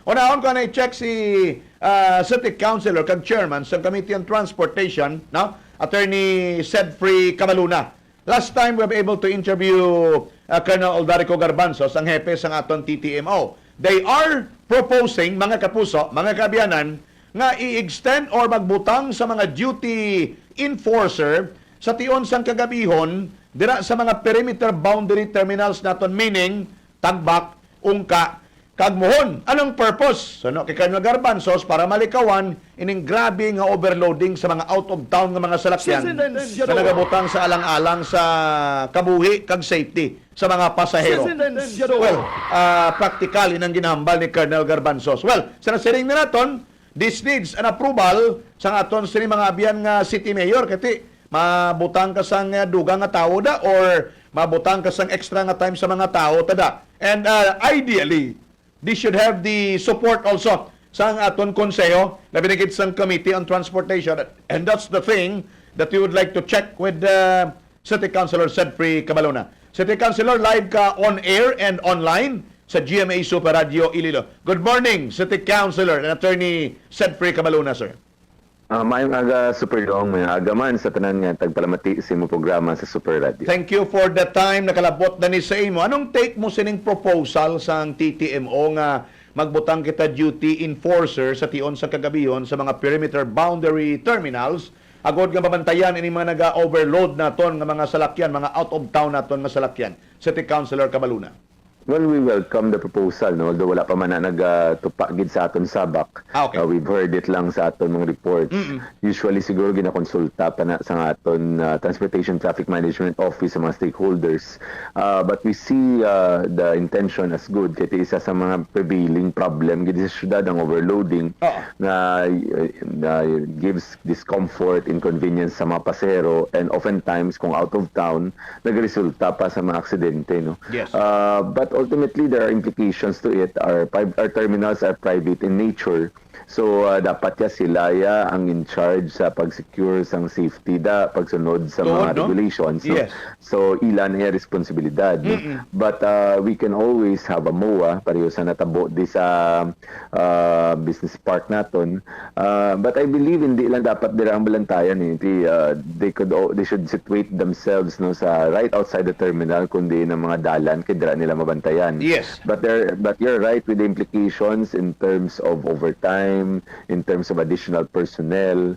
Unahon ko na i-check si City Councilor kag Chairman sa Committee on Transportation, no? Attorney Sedfrey Cabaluna. Last time we were able to interview Colonel Aldarico Garbanzos, ang hepe sa aton TTMO. They are proposing, mga kapuso, mga kabiyanan, nga i-extend or magbutang sa mga duty enforcer sa tion sang kagabihon dira sa mga perimeter boundary terminals naton, meaning Tagbak, Ungka, Kagmuhon. Anong purpose? So, no, kay Colonel Garbanzos, para malikawan ining grabe nga overloading sa mga out of town nga mga salakyan sa nagabutang sa alang-alang sa kabuhi kag safety sa mga pasahero. Well, practical inang ginahambal ni Colonel Garbanzos. Well, sa nasiring na naton, this needs an approval sa aton sini mga abiyan nga city mayor, kati mabutang ka sang dugang nga tao da or mabutang ka sang extra nga time sa mga tao tada. And ideally, this should have the support also sa aton konseho na binigit sang Committee on Transportation. And that's the thing that we would like to check with City Councilor Sedfrey Cabaluna. City Councilor, live ka on air and online sa GMA Super Radio Iloilo. Good morning, City Councilor and Attorney Sedfrey Cabaluna, sir. Mayong aga Super Dong, may agaman sa tanan nga tagpalamati sa imo programa sa Super Radio. Thank you for the time nakalabot na ni sa imo. Anong take mo sining proposal sang TTMO nga magbutang kita duty enforcer sa tion sa kagabihon sa mga perimeter boundary terminals agod nga mabantayan ini mga naga-overload naton nga mga salakyan, mga out of town naton nga salakyan. City Councilor Cabaluna. Well, we welcome the proposal, no? Although wala pa man na nagtupa gid sa aton sabak. Okay. We've heard it lang sa aton mga reports. Usually siguro ginakonsulta pa na sa aton Transportation Traffic Management Office sa mga stakeholders. But we see the intention as good. Kaya isa sa mga prevailing problem gid sa syudad ang overloading na gives discomfort, inconvenience sa mga pasahero, and oftentimes kung out of town nagresulta pa sa mga aksidente, no? Yes. But ultimately, there are implications to it. Our terminals are private in nature. So, dapat sila ang in charge sa pag-secure sang safety pagsunod sa mga regulations. No? Yes. So, ilan ay responsibilidad. No? But we can always have a MOA, pareho sa natabo di sa business park naton. But I believe hindi lang dapat dira ang balantayan. They should situate themselves, no, sa right outside the terminal, kundi ng mga dalan kay dira nila mabantayan. Yes. But you're right with the implications in terms of overtime, in terms of additional personnel,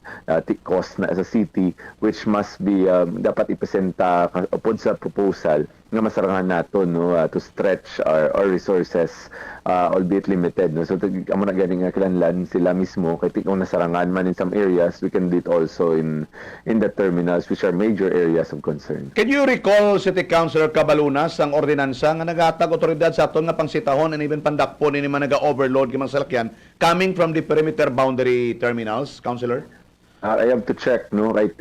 cost na sa city, which must be dapat ipresenta upod sa proposal nga masarangan nato, no, to stretch our resources, albeit limited, no. So amo na gani nga kinahanglan sila mismo kay kung nasarangan man in some areas, we can do it also in the terminals, which are major areas of concern. Can you recall, City Councilor Cabalunas, ang ordinansa nga naghatag otoridad sa aton nga pangsitahon and even pandakpo ni mga naga-overload kimang salakyan coming from the perimeter boundary terminals, Councilor? I have to check, no, right?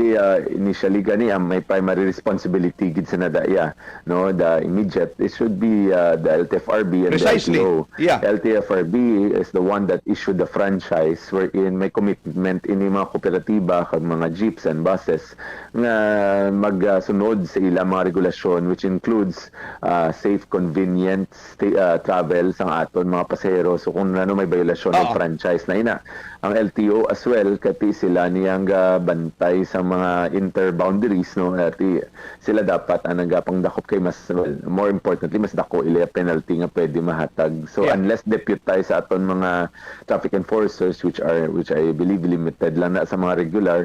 Initially gani may primary responsibility gid sa nadaya, no, the immediate it should be the LTFRB and Precisely. the LTO. Yeah. LTFRB is the one that issued the franchise wherein may commitment ini mga kooperatiba kag mga jeeps and buses nga magsunod sa ilang mga regulasyon, which includes safe, convenient travel sang aton mga pasahero. So kung ano may violasyon ng franchise na ina, ang LTO as well kati sila niyang bantay sa mga interboundaries, no, ati sila dapat ang nagapangdakop kay mas, well, more importantly mas dako ila penalty nga pwede mahatag. So unless deputize sa aton mga traffic enforcers, which I believe limited lang na sa mga regular,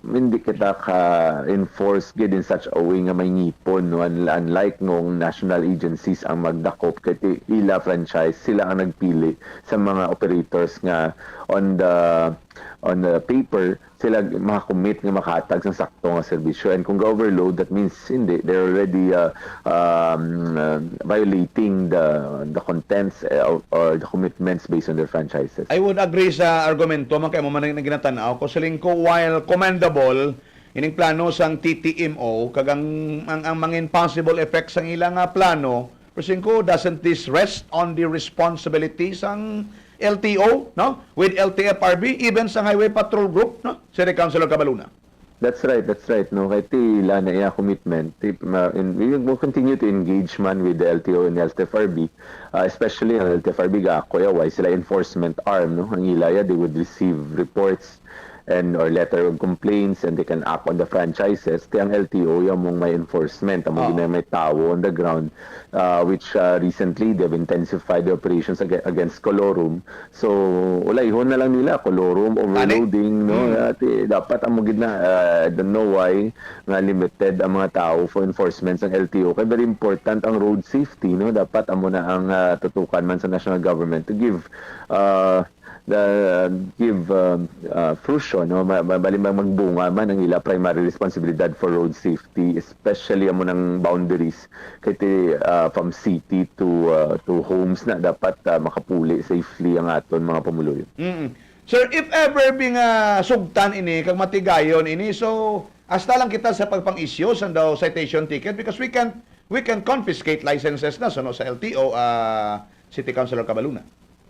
hindi kita ka enforce gid in such a way nga may ngipon, no, unlike nung national agencies ang magdakop kay ila franchise, sila ang nagpili sa mga operators nga on the paper sila makakommit nga makahatag sa sakto nga serbisyo, and kung overload, that means hindi, they're already violating the contents or the commitments based on their franchises. I would agree sa argumento man kay mo man ginatanaw ko siling ko, while commendable ining plano sang TTMO kag ang mga possible effects sang ilang plano, pero ko, doesn't this rest on the responsibilities sang LTO, no, with LTFRB, even sa Highway Patrol Group, no, City Councilor Cabaluna? That's right, that's right. No, kay ti ila na iya commitment. We will continue to engage man with the LTO and the LTFRB, especially ang LTFRB ako why sila enforcement arm, no. Ang ilaya they would receive reports and or letter of complaints and they can act on the franchises. Ti ang LTO yung mong may enforcement, ang mga may tao on the ground, which recently they've intensified the operations against Colorum. So ulayhon na lang nila Colorum overloading, no. Dapat ang mga na I don't know why nga limited ang mga tao for enforcement ng LTO. Kaya very important ang road safety, no. Dapat amo na ang tutukan man sa national government to give fruition, no, balimbang magbunga man ang ila primary responsibilidad for road safety, especially amo ng boundaries kay from city to homes na dapat makapuli safely ang aton mga pamuluyo. Sir, if ever bing sugtan ini kag matigayon ini, so hasta lang kita sa pagpang-issue sa daw citation ticket because we can confiscate licenses na no, sa LTO City Councilor Cabaluna.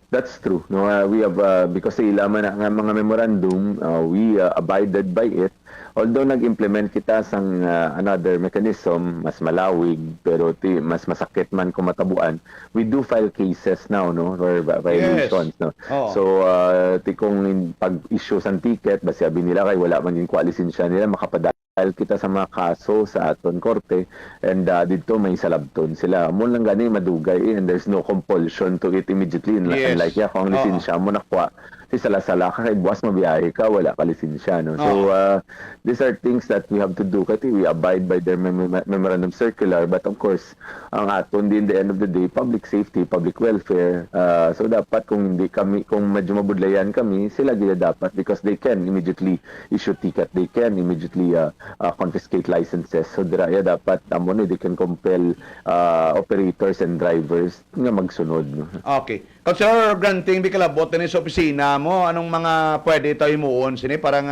That's true. No, we have because sa ilaman nga mga memorandum, we abided by it. Although nag-implement kita sang another mechanism mas malawig pero mas masakit man kung matabuan. We do file cases now, no, for violations, no. So kung pag-issue sang ticket basi sabi nila kay wala man din lisensya nila makapadala kita sa mga kaso sa aton korte and dito may salabton sila mo lang gani madugay and there's no compulsion to it immediately unlike kung lisensya mo nakuha si sala-sala ka kay buwas mabiyahe ka wala ka lisensya, no. So these are things that we have to do kasi we abide by their memorandum circular but of course ang aton din the end of the day public safety, public welfare, so dapat kung hindi kami kung medyo mabudlayan kami sila gila dapat because they can immediately issue ticket, they can immediately confiscate licenses. So diraya dapat amo ni they can compel operators and drivers nga magsunod, no? Okay. Councilor Granting, bikalabot ni sa opisina mo, anong mga pwede tayo muon sini parang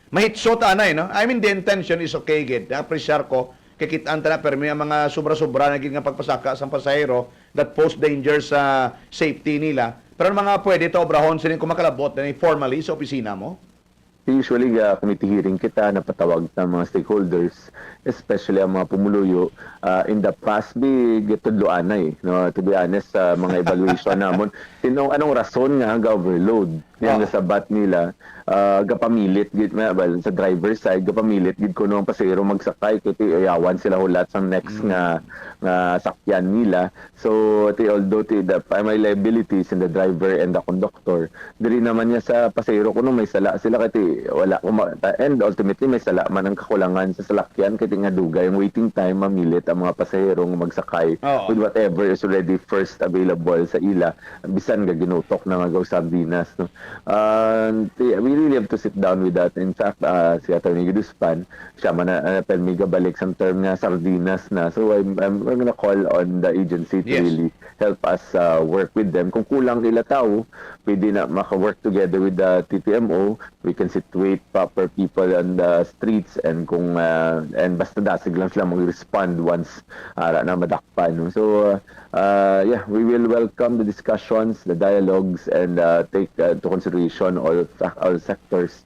mahitsot anay, no? I mean the intention is okay gid. Appreciate ko kikitaan ta na pero may mga sobra-sobra na gid nga pagpasaka sa pasahero that pose danger sa safety nila. Pero ang mga pwede to obrahon sini kung makalabot ni formally sa opisina mo? Usually, committee hearing kita, napatawag ng mga stakeholders, especially ang mga pumuluyo. In the past, gitudloan na eh. No? To be honest, sa mga evaluation namon, anong rason nga ga-overload? Yung nasabat nila, gapamilit, sa driver's side, gapamilit, gid ko nung pasero magsakay, kasi ayawan sila hulat sa next nga sakyan nila. So, although the primary liabilities in the driver and the conductor, diri naman niya sa pasero kuno may sala sila kasi wala and ultimately may sala man ang kakulangan sa salakyan kaya nga dugay yung waiting time mamilit ang mga pasahero nga magsakay with whatever is already first available sa ila bisan nga ginutok na nga sardinas, no. We really have to sit down with that. In fact, si Attorney Guduspan siya man na permiga balik sa term nga sardinas na, so I'm gonna call on the agency to really help us work with them. Kung kulang ila tao pwede na maka-work together with the TTMO. We can situate proper people on the streets and kung and basta dasig lang sila mag-respond once na madakpan, no? So yeah, we will welcome the discussions, the dialogues and take to consideration all sectors.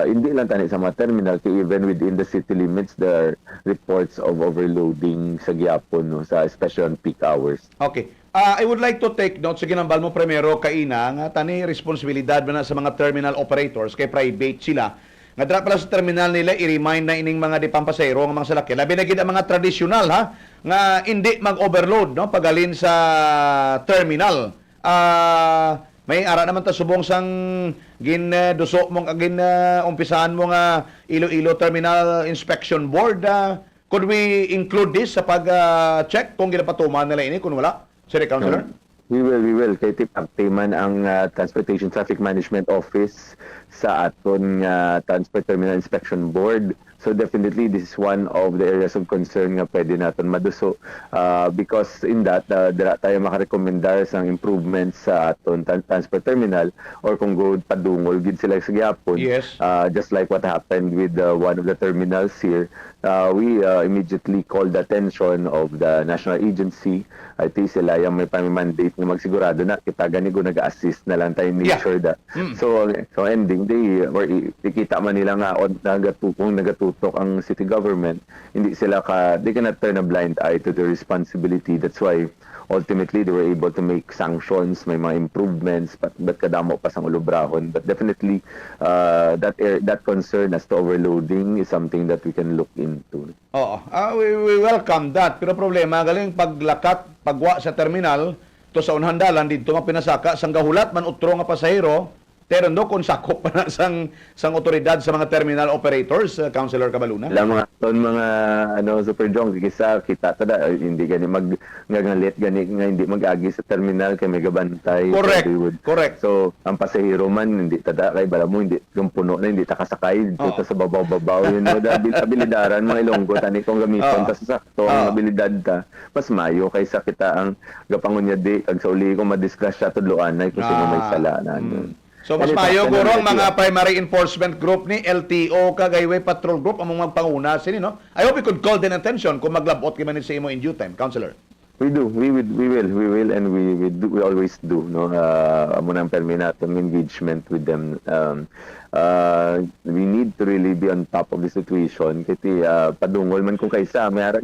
Hindi lang tani sa mga terminal kaya even within the city limits there are reports of overloading sa gyapon, no, sa especially on peak hours. Okay. I would like to take note, sige nambal mo primero kaina, nga tani responsibilidad ba na sa mga terminal operators, kay private sila. Nga dra pala sa terminal nila, i-remind na ining mga dipampasero, ng mga salakyan. Labi na gid ang mga tradisyonal, ha, nga hindi mag-overload, no, pagalin sa terminal. May ara naman ta subong sang duso mong umpisahan mo nga Iloilo Terminal Inspection Board. Could we include this sa pag-check kung ginapatuman nila ini kung wala? City Councilor? We will. Kaya tipaktiman ang Transportation Traffic Management Office sa aton Transport Terminal Inspection Board. So definitely this is one of the areas of concern nga pwede natin maduso because in that dira tayo makarekomendar sa improvements sa aton transport terminal or kung go padungol gid sila sa gyapon. Yes. Just like what happened with one of the terminals here, we immediately called the attention of the national agency. I think sila yung may mandate na magsigurado na kita gani go nag-assist na lang tayo make Yeah. sure that. So ending day or ikita man nila nga nagatutok ang city government, hindi sila they cannot turn a blind eye to the responsibility. That's why ultimately they were able to make sanctions, may mga improvements, but kadamo pa sang ulubrahon. But definitely that concern as to overloading is something that we can look into. Oo. We welcome that. Pero problema, galing paglakat, pagwa sa terminal, to sa unhandalan, dito nga pinasaka, sang gahulat man utro nga pasahero, pero no kung sakop pa na sang otoridad sa mga terminal operators, Councilor Cabaluna. Alam mga Super Jong kisa kita tada hindi gani ngalit gani nga hindi mag-agi sa terminal kay may gabantay. Correct. So, Correct. So ang pasahero man hindi tada kay bala mo hindi yung puno na hindi ta kasakay dito sa babaw-babaw yun no abilidaran mga Ilonggo tani kung gamiton ta sa sakto ang abilidad ta mas mayo kaysa kita ang gapangunya di kag sa uli ko madisgrasya tudloan ay kung sino may sala na. So mas mayo guro ang mga primary enforcement group ni LTO kag Highway Patrol Group ang mga magpanguna sini no. I hope you could call their attention kung maglabot kay man sa imo in due time, Councilor. We do. We will, and we always do. No, amo nang permi natin engagement with them. We need to really be on top of the situation. Kiti padungol man kung kaysa may ara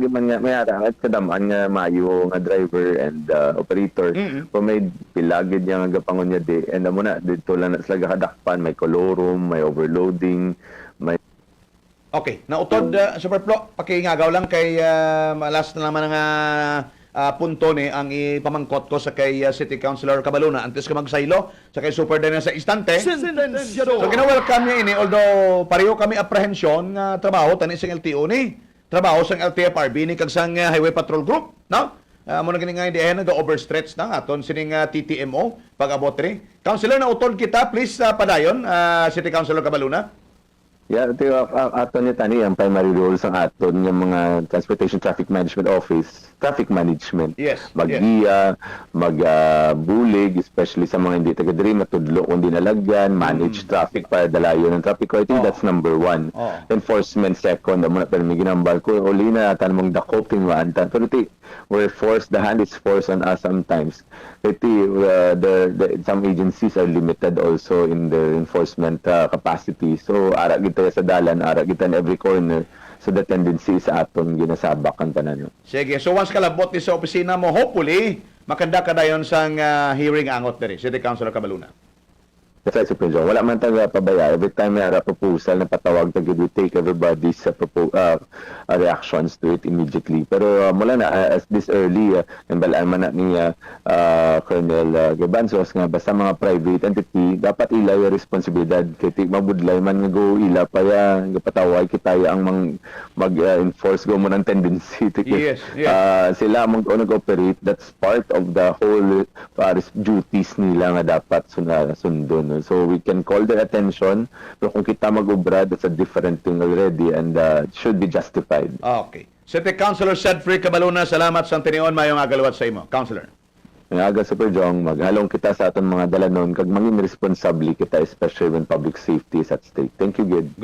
at kadamaan nga mayo nga driver and operator. Kung may pilagid nga gapangon niya di, and amo na dito lang na sila kadakpan, may kolorum, may overloading, may Okay, nautod Superplo, pakingagaw lang kay last na naman nga punto ni ang ipamangkot ko sa kay City Councilor Cabaluna antes ka magsaylo sa kay Superintendent sa instante. So gina-welcome niya ini although pareho kami apprehension nga trabaho tani sa LTO ni trabaho sa LTFRB ni kag sang Highway Patrol Group, no? Mo na gini nga hindi nag-overstretch na aton sining TTMO pag-abot ri. Councilor nautod kita please padayon City Councilor Cabaluna. Yeah, ito aton niya tani ang primary roles ang aton ng mga Transportation Traffic Management Office, traffic management. Yes. Mag-giya, mag-bulig, especially sa mga hindi taga-diri, matudlo kung di nalagyan, manage traffic para dalayo ng traffic. I think that's number one. Enforcement second, amo na pero may ginambal ko, uli na natin mong dakoping maantan. Pero we're forced, the hand is forced on us sometimes. Some agencies are limited also in their enforcement capacity. So, ara kita sa dalan, ara kita in every corner. So, the tendency sa aton ginasabak ang tanan. Sige, so once kalabot ni sa opisina mo, hopefully, makanda ka dayon sang hearing angot diri, City Councilor Cabaluna. That's right, Super Joe. Wala man tayo pabaya. Every time may proposal na patawag, we take everybody's reactions to it immediately. Pero mula na, as this early, balaan man na ni Colonel Gabanzos nga, basta mga private entity, dapat ila yung responsibilidad. Kaya mabudlay man nga go ila pa ya, patawag kita ang mag-enforce go mo ng tendency. Yes. Sila mong nag-operate, that's part of the whole duties nila nga dapat sundon. So we can call their attention, pero kung kita mag-ubra, that's a different thing already and should be justified. Okay. City Councilor Sedfrey Cabaluna, salamat sa tinion mayong agalawat sa imo. Councilor. Ang aga Super Jong, maghalong kita sa aton mga dalanon kag maging responsable kita especially when public safety is at stake. Thank you, Gid.